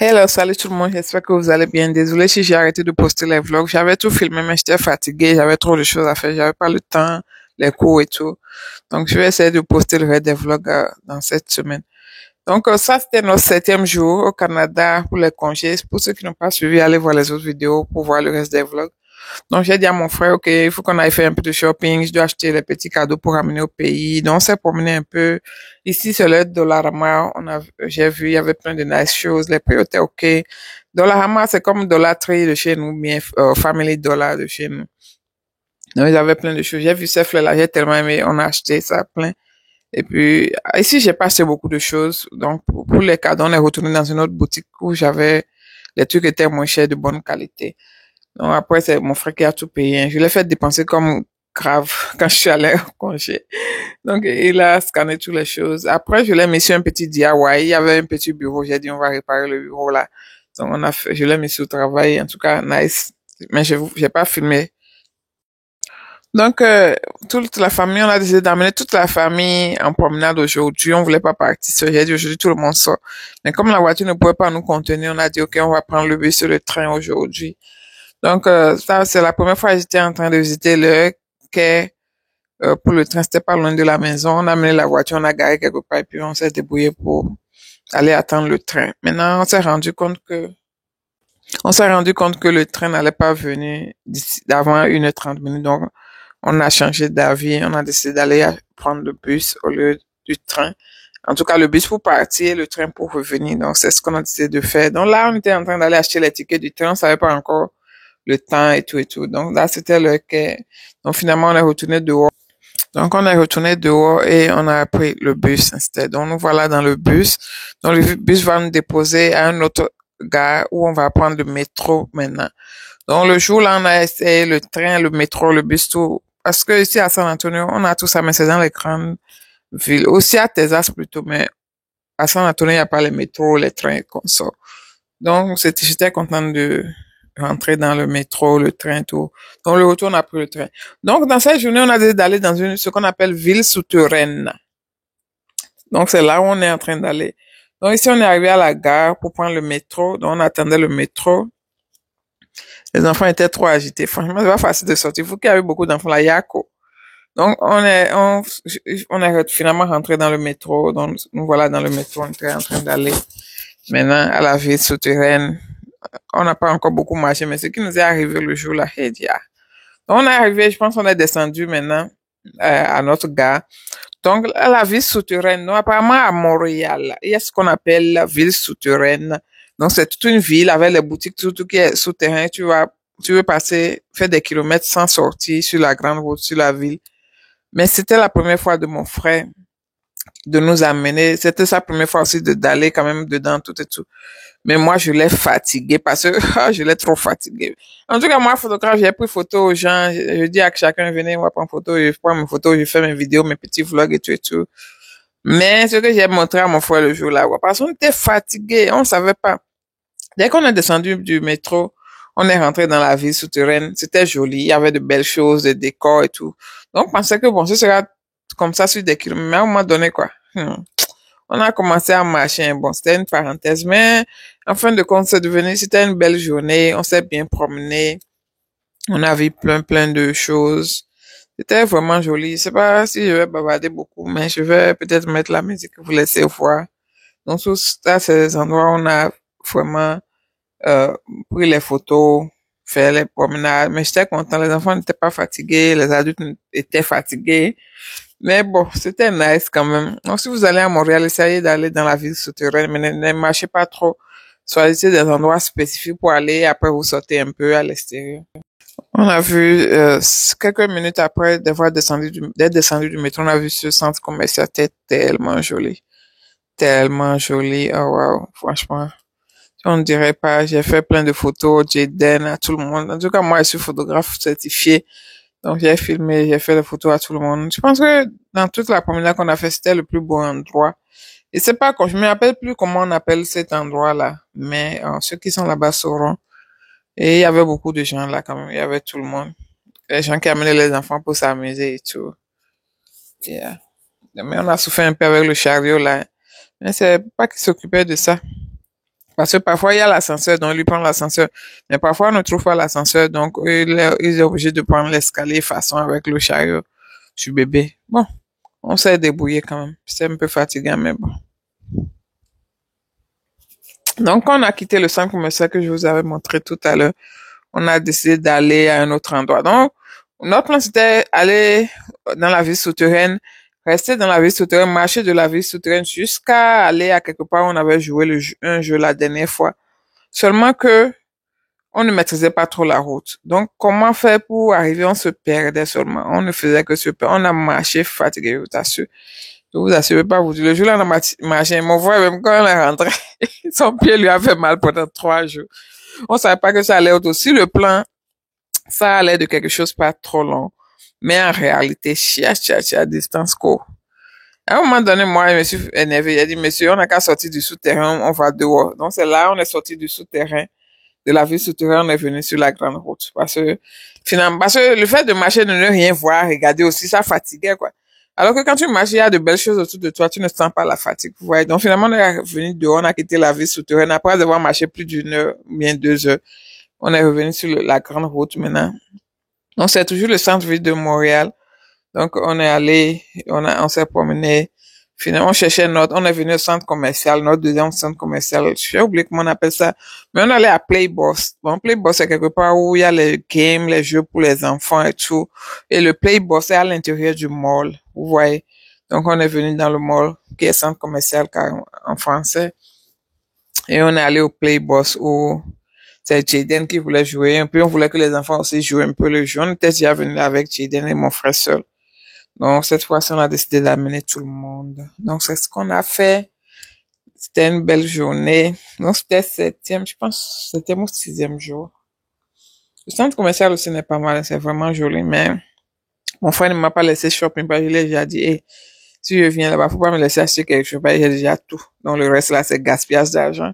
Hello, salut tout le monde, j'espère que vous allez bien. Désolée si j'ai arrêté de poster les vlogs. J'avais tout filmé, mais j'étais fatiguée, j'avais trop de choses à faire, j'avais pas le temps, les cours et tout. Donc, je vais essayer de poster le reste des vlogs dans cette semaine. Donc, ça, c'était notre 7e jour au Canada pour les congés. Pour ceux qui n'ont pas suivi, allez voir les autres vidéos pour voir le reste des vlogs. Donc, j'ai dit à mon frère, OK, il faut qu'on aille faire un peu de shopping. Je dois acheter les petits cadeaux pour ramener au pays. Donc, on s'est promené un peu. Ici, c'est le Dollarama. J'ai vu, il y avait plein de nice choses. Les prix étaient OK. Dollarama, c'est comme Dollar Tree de chez nous, bien, Family Dollar de chez nous. Donc, il y avait plein de choses. J'ai vu ces fleurs-là, j'ai tellement aimé. On a acheté ça plein. Et puis, ici, j'ai pas acheté beaucoup de choses. Donc, pour les cadeaux, on est retourné dans une autre boutique où j'avais, les trucs étaient moins chers, de bonne qualité. Donc après, c'est mon frère qui a tout payé. Je l'ai fait dépenser comme grave quand je suis allée au congé. Donc, il a scanné toutes les choses. Après, je l'ai mis sur un petit DIY. Il y avait un petit bureau. J'ai dit, on va réparer le bureau là. Donc, je l'ai mis sur le travail. En tout cas, nice. Mais j'ai pas filmé. Donc, toute la famille, on a décidé d'amener toute la famille en promenade aujourd'hui. On voulait pas partir seul. J'ai dit, aujourd'hui, tout le monde sort. Mais comme la voiture ne pouvait pas nous contenir, on a dit, OK, on va prendre le bus sur le train aujourd'hui. Donc, ça, c'est la première fois que j'étais en train de visiter le quai pour le train. C'était pas loin de la maison. On a amené la voiture, on a garé quelque part et puis on s'est débrouillé pour aller attendre le train. Maintenant, on s'est rendu compte que le train n'allait pas venir d'ici, d'avant 1h30. Donc, on a changé d'avis. On a décidé d'aller prendre le bus au lieu du train. En tout cas, le bus pour partir, le train pour revenir. Donc, c'est ce qu'on a décidé de faire. Donc là, on était en train d'aller acheter les tickets du train. On savait pas encore le temps et tout et tout. Donc là, c'était le quai. Donc finalement, on est retourné dehors. Donc on est retourné dehors et on a pris le bus instead. Donc nous voilà dans le bus. Donc le bus va nous déposer à un autre gare où on va prendre le métro maintenant. Donc le jour là, on a essayé le train, le métro, le bus, tout. Parce que ici à San Antonio, on a tout ça, mais c'est dans les grandes villes. Aussi à Texas plutôt, mais à San Antonio, il n'y a pas les métros, les trains comme ça. Donc, j'étais contente de rentrer dans le métro, le train, tout. Donc, le retour, on a pris le train. Donc, dans cette journée, on a décidé d'aller dans ce qu'on appelle ville souterraine. Donc, c'est là où on est en train d'aller. Donc, ici, on est arrivé à la gare pour prendre le métro. Donc, on attendait le métro. Les enfants étaient trop agités. Franchement, c'est pas facile de sortir. Vous qui avez beaucoup d'enfants là, Yako. Donc, on est finalement rentré dans le métro. Donc, nous voilà dans le métro. On était en train d'aller maintenant à la ville souterraine. On n'a pas encore beaucoup marché, mais ce qui nous est arrivé le jour là, hey, dia. On est arrivé, je pense qu'on est descendu maintenant à notre gare. Donc, à la ville souterraine, non, apparemment à Montréal, il y a ce qu'on appelle la ville souterraine. Donc, c'est toute une ville avec les boutiques, tout qui est souterrain. Tu veux passer, faire des kilomètres sans sortir sur la grande route, sur la ville. Mais c'était la première fois de mon frère de nous amener. C'était sa première fois aussi d'aller quand même dedans, tout et tout. Mais moi, je l'ai fatigué parce que je l'ai trop fatigué. En tout cas, moi, photographe, j'ai pris photo aux gens. Je dis à que chacun venez, on va prendre photo. Je prends mes photos, je fais mes vidéos, mes petits vlogs et tout et tout. Mais ce que j'ai montré à mon frère le jour là, parce qu'on était fatigué, on savait pas. Dès qu'on est descendu du métro, on est rentré dans la ville souterraine. C'était joli, il y avait de belles choses, des décors et tout. Donc, on pensait que bon, ce sera comme ça sur des kilomètres. Mais à un moment donné, quoi. On a commencé à marcher. Bon, c'était une parenthèse, mais en fin de compte, c'était une belle journée. On s'est bien promené. On a vu plein de choses. C'était vraiment joli. Je sais pas si je vais bavarder beaucoup, mais je vais peut-être mettre la musique et vous laisser voir. Donc, tout ça, c'est des endroits où on a vraiment, euh, pris les photos, fait les promenades. Mais j'étais content. Les enfants n'étaient pas fatigués. Les adultes étaient fatigués. Mais bon, c'était nice quand même. Donc, si vous allez à Montréal, essayez d'aller dans la ville souterraine, mais ne marchez pas trop. Choisissez des endroits spécifiques pour aller, après vous sortez un peu à l'extérieur. On a vu, quelques minutes après d'être descendu du métro, on a vu ce centre commercial, c'était tellement joli. Tellement joli. Oh wow, franchement. On ne dirait pas, j'ai fait plein de photos, Jaden, à tout le monde. En tout cas, moi, je suis photographe certifié. Donc, j'ai filmé, j'ai fait des photos à tout le monde. Je pense que dans toute la promenade qu'on a fait, c'était le plus beau endroit. Et c'est pas quand je me rappelle plus comment on appelle cet endroit-là, mais ceux qui sont là-bas sauront. Et il y avait beaucoup de gens là quand même. Il y avait tout le monde. Les gens qui amenaient les enfants pour s'amuser et tout. Yeah. Mais on a souffert un peu avec le chariot là. Mais c'est pas qu'ils s'occupaient de ça. Parce que parfois, il y a l'ascenseur, donc lui prend l'ascenseur. Mais parfois, on ne trouve pas l'ascenseur, donc il est obligé de prendre l'escalier façon avec le chariot sur bébé. Bon, on s'est débrouillé quand même. C'est un peu fatigant, mais bon. Donc, quand on a quitté le centre commercial que je vous avais montré tout à l'heure, on a décidé d'aller à un autre endroit. Donc, notre plan, c'était aller dans la ville souterraine, rester dans la ville souterraine, marcher de la ville souterraine jusqu'à aller à quelque part où on avait joué un jeu la dernière fois. Seulement que on ne maîtrisait pas trop la route. Donc, comment faire pour arriver? On se perdait seulement. On ne faisait que se perdre. On a marché fatigué, je vous assure. Je vous assure pas vous dire. Le jour-là, on a marché. Mon frère, même quand on est rentré, son pied lui a fait mal pendant 3 jours. On savait pas que ça allait être aussi le plan. Ça allait de quelque chose pas trop long. Mais en réalité, chia, distance court. À un moment donné, moi, je me suis énervé. Il a dit, monsieur, on n'a qu'à sortir du souterrain, on va dehors. Donc, c'est là, on est sorti du souterrain de la ville souterraine, on est venu sur la grande route. Parce que le fait de marcher, de ne rien voir, regarder aussi, ça fatiguait, quoi. Alors que quand tu marches, il y a de belles choses autour de toi, tu ne sens pas la fatigue, vous voyez. Donc finalement, on est revenu dehors, on a quitté la ville souterraine après avoir marché plus d'1 heure, bien 2 heures. On est revenu sur la grande route maintenant. Donc c'est toujours le centre-ville de Montréal. Donc, on est allé, on s'est promené. Finalement, on est venu au centre commercial, notre deuxième centre commercial. J'ai oublié comment on appelle ça. Mais on allait à Playboss. Bon, Playboss, c'est quelque part où il y a les games, les jeux pour les enfants et tout. Et le Playboss est à l'intérieur du mall. Vous voyez. Donc, on est venu dans le mall, qui est centre commercial en français. Et on est allé au Playboss où c'est Jaden qui voulait jouer un peu. On voulait que les enfants aussi jouent un peu le jeu. On était déjà venu avec Jaden et mon frère seul. Donc, cette fois-ci, on a décidé d'amener tout le monde. Donc, c'est ce qu'on a fait. C'était une belle journée. Donc, c'était septième, je pense, c'était mon 6e jour. Le centre commercial aussi n'est pas mal, c'est vraiment joli, mais mon frère ne m'a pas laissé shopping parce que je l'ai déjà dit, hey, si je viens là-bas, faut pas me laisser acheter quelque chose parce que j'ai déjà tout. Donc, le reste là, c'est gaspillage d'argent.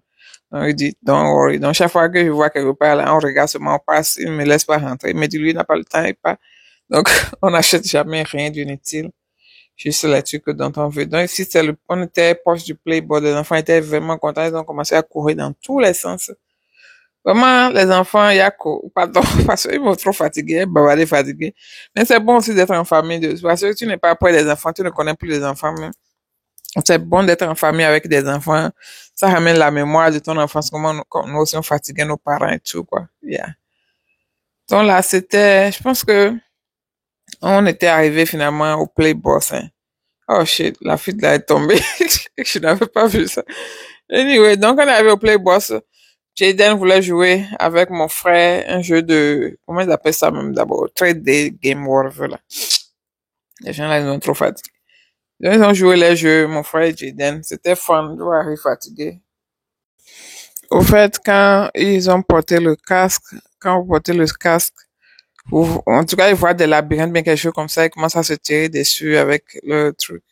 Donc, il dit, don't worry. Donc, chaque fois que je vois quelque part là, on regarde seulement, on passe, il me laisse pas rentrer. Il me dit, lui, il n'a pas le temps, il pas. Donc, on n'achète jamais rien d'inutile. Juste les trucs dont on veut. Donc ici, on était proche du Playboy. Les enfants étaient vraiment contents. Ils ont commencé à courir dans tous les sens. Vraiment, les enfants, il y a pardon, parce qu'ils vont trop fatigués, bavarder fatigués. Mais c'est bon aussi d'être en famille parce que tu n'es pas près des enfants, tu ne connais plus les enfants même. C'est bon d'être en famille avec des enfants. Ça ramène la mémoire de ton enfance, comment nous aussi on fatiguait nos parents et tout, quoi. Yeah. Donc là, je pense que on était arrivé finalement au Playboss, hein. Oh shit, la fuite là est tombée. Je n'avais pas vu ça. Anyway, donc on est arrivé au Playboss. Jaden voulait jouer avec mon frère un jeu de, comment ils appellent ça même d'abord? Trade Day Game Whatever là. Les gens là, ils ont trop fatigué. Donc, ils ont joué les jeux, mon frère et Jaden. C'était fun, je arrive fatigué. Au fait, quand ils ont porté le casque, quand vous portez le casque, en tout cas, ils voient des labyrinthes, bien quelque chose comme ça, ils commencent à se tirer dessus avec le truc.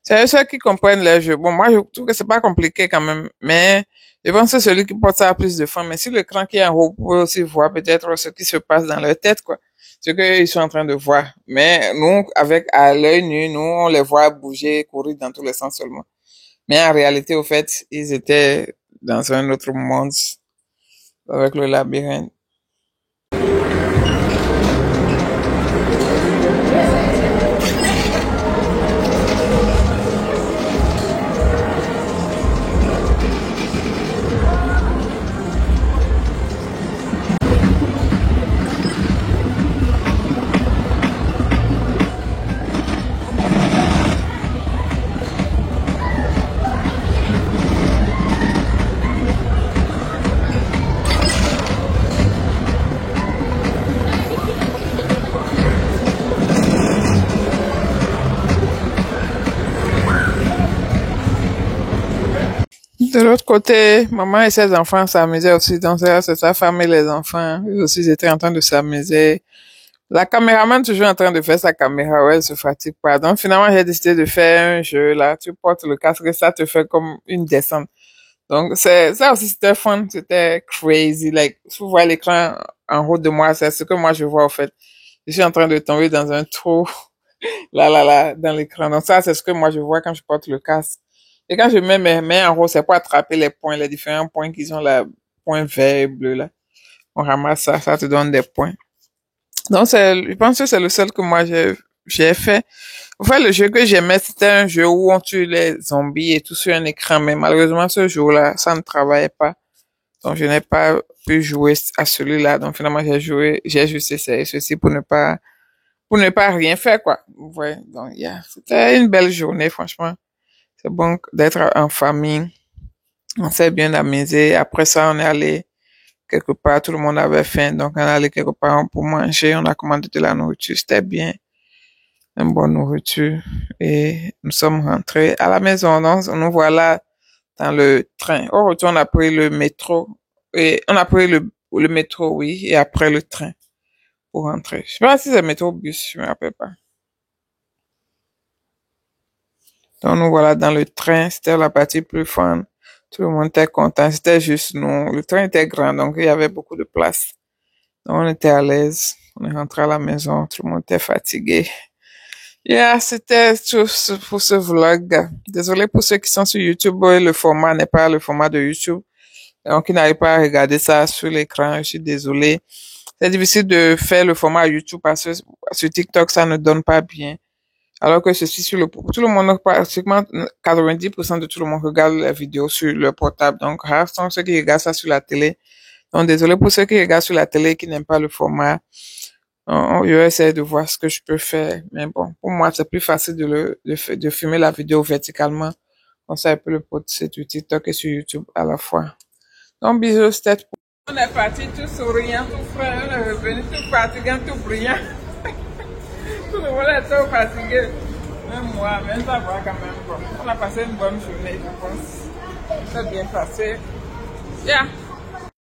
C'est ceux qui comprennent les jeux. Bon, moi, je trouve que c'est pas compliqué quand même, mais je pense que celui qui porte ça a plus de fun. Mais si le cran qui est en haut peut aussi voir peut-être ce qui se passe dans leur tête, quoi. Ce qu'ils sont en train de voir. Mais nous, avec, à l'œil nu, nous, on les voit bouger, courir dans tous les sens seulement. Mais en réalité, au fait, ils étaient dans un autre monde avec le labyrinthe. De l'autre côté, maman et ses enfants s'amusaient aussi. Donc, c'est sa femme et les enfants. Eux aussi, ils étaient en train de s'amuser. La caméraman toujours en train de faire sa caméra, ouais, elle se fatigue pas. Donc, finalement, j'ai décidé de faire un jeu, là. Tu portes le casque et ça te fait comme une descente. Donc, ça aussi, c'était fun. C'était crazy. Like, si vous voyez l'écran en haut de moi, c'est ce que moi je vois, en fait. Je suis en train de tomber dans un trou, là, dans l'écran. Donc, ça, c'est ce que moi je vois quand je porte le casque. Et quand je mets mes mains en haut, c'est pour attraper les points, les différents points qu'ils ont là, points verts et bleus là. On ramasse ça, ça te donne des points. Donc je pense que c'est le seul que moi j'ai fait. Enfin, le jeu que j'aimais, c'était un jeu où on tue les zombies et tout sur un écran, mais malheureusement, ce jour-là, ça ne travaillait pas. Donc, je n'ai pas pu jouer à celui-là. Donc, finalement, j'ai juste essayé ceci pour ne pas rien faire, quoi. Ouais. Donc, c'était une belle journée, franchement. C'est bon d'être en famille. On s'est bien amusé. Après ça, on est allé quelque part. Tout le monde avait faim. Donc, on est allé quelque part pour manger. On a commandé de la nourriture. C'était bien. Une bonne nourriture. Et nous sommes rentrés à la maison. Donc, nous voilà dans le train. Au retour, on a pris le métro. Et on a pris le métro, oui. Et après le train pour rentrer. Je sais pas si c'est métro ou bus. Je me rappelle pas. Donc, nous voilà dans le train. C'était la partie plus fun. Tout le monde était content. C'était juste nous. Le train était grand, donc il y avait beaucoup de place. Donc, on était à l'aise. On est rentré à la maison. Tout le monde était fatigué. C'était tout pour ce vlog. Désolé pour ceux qui sont sur YouTube. Le format n'est pas le format de YouTube. Donc, ils n'arrivent pas à regarder ça sur l'écran. Je suis désolé. C'est difficile de faire le format YouTube parce que sur TikTok, ça ne donne pas bien. Alors que ceci sur tout le monde, pratiquement 90% de tout le monde regarde la vidéo sur le portable. Donc, rares sont ceux qui regardent ça sur la télé. Donc, désolé pour ceux qui regardent sur la télé et qui n'aiment pas le format. Je vais essayer de voir ce que je peux faire. Mais bon, pour moi, c'est plus facile de filmer la vidéo verticalement. Comme ça, je peux le poster sur TikTok et sur YouTube à la fois. Donc, bisous, c'était tout. On est parti tout souriant, tout frais. On est revenu tout fatiguant, tout brillant. Tout le monde est trop fatigué. Même moi, mais ça va quand même. Bon, on a passé une bonne journée, je pense. Ça a bien passé. Yeah.